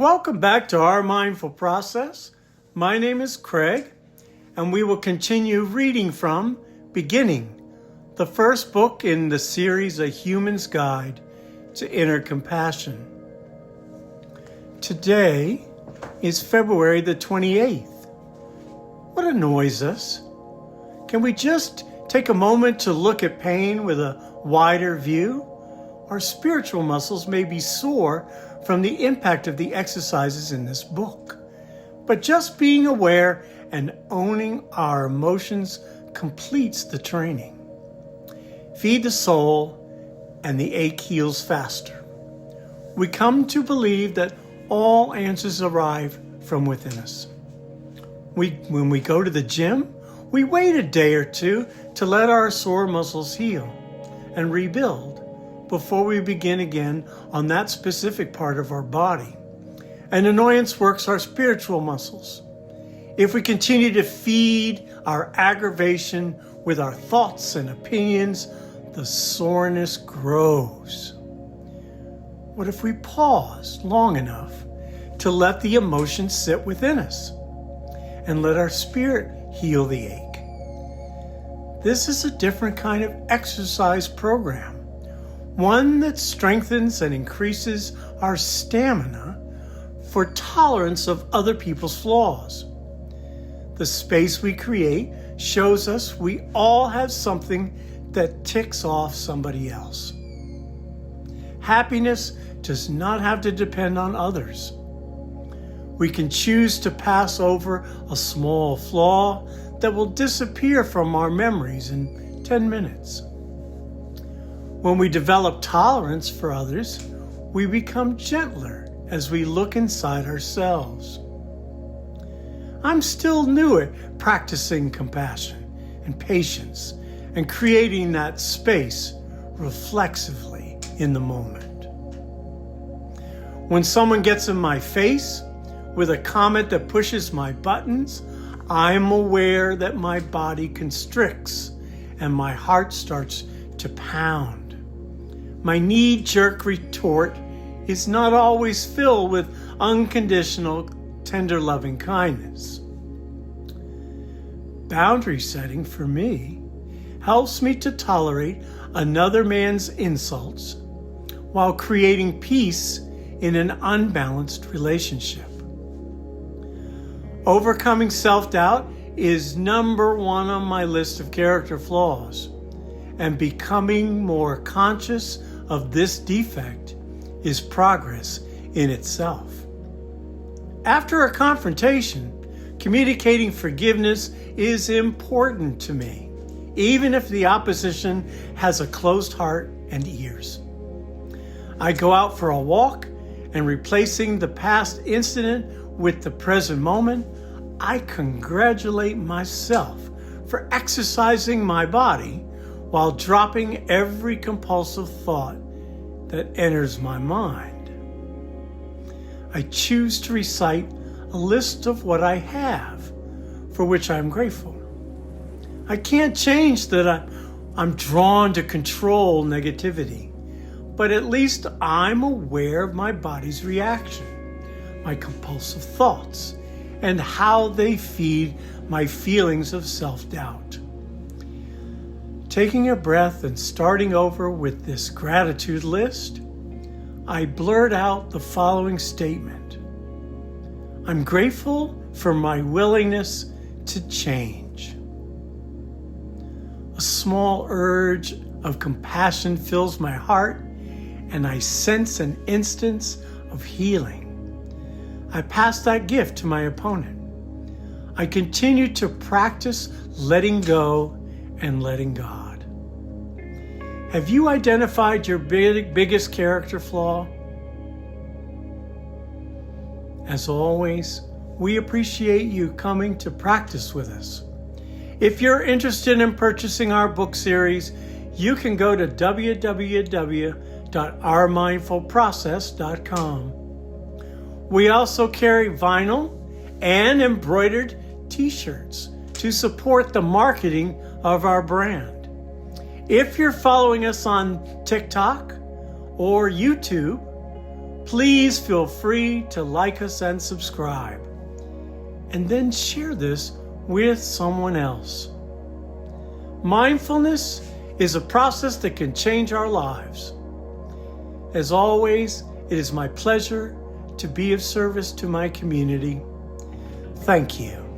Welcome back to Our Mindful Process. My name is Craig, and we will continue reading from Beginning, the first book in the series A Human's Guide to Inner Compassion. Today is February the 28th. What annoys us? Can we just take a moment to look at pain with a wider view? Our spiritual muscles may be sore from the impact of the exercises in this book, but just being aware and owning our emotions completes the training. Feed the soul, and the ache heals faster. We come to believe that all answers arrive from within us. When we go to the gym, we wait a day or two to let our sore muscles heal and rebuild before we begin again on that specific part of our body. And annoyance works our spiritual muscles. If we continue to feed our aggravation with our thoughts and opinions, the soreness grows. What if we pause long enough to let the emotions sit within us and let our spirit heal the ache? This is a different kind of exercise program, one that strengthens and increases our stamina for tolerance of other people's flaws. The space we create shows us we all have something that ticks off somebody else. Happiness does not have to depend on others. We can choose to pass over a small flaw that will disappear from our memories in 10 minutes. When we develop tolerance for others, we become gentler as we look inside ourselves. I'm still new at practicing compassion and patience and creating that space reflexively in the moment. When someone gets in my face with a comment that pushes my buttons, I'm aware that my body constricts and my heart starts to pound. My knee-jerk retort is not always filled with unconditional, tender, loving kindness. Boundary setting, for me, helps me to tolerate another man's insults while creating peace in an unbalanced relationship. Overcoming self-doubt is number one on my list of character flaws, and becoming more conscious of this defect is progress in itself. After a confrontation, communicating forgiveness is important to me, even if the opposition has a closed heart and ears. I go out for a walk, and replacing the past incident with the present moment, I congratulate myself for exercising my body while dropping every compulsive thought that enters my mind. I choose to recite a list of what I have, for which I'm grateful. I can't change that I'm drawn to control negativity, but at least I'm aware of my body's reaction, my compulsive thoughts, and how they feed my feelings of self-doubt. Taking a breath and starting over with this gratitude list, I blurt out the following statement. I'm grateful for my willingness to change. A small urge of compassion fills my heart, and I sense an instance of healing. I pass that gift to my opponent. I continue to practice letting go and letting God. Have you identified your biggest character flaw? As always, we appreciate you coming to practice with us. If you're interested in purchasing our book series, you can go to www.ourmindfulprocess.com. We also carry vinyl and embroidered t-shirts to support the marketing of our brand. If you're following us on TikTok or YouTube, please feel free to like us and subscribe. And then share this with someone else. Mindfulness is a process that can change our lives. As always, it is my pleasure to be of service to my community. Thank you.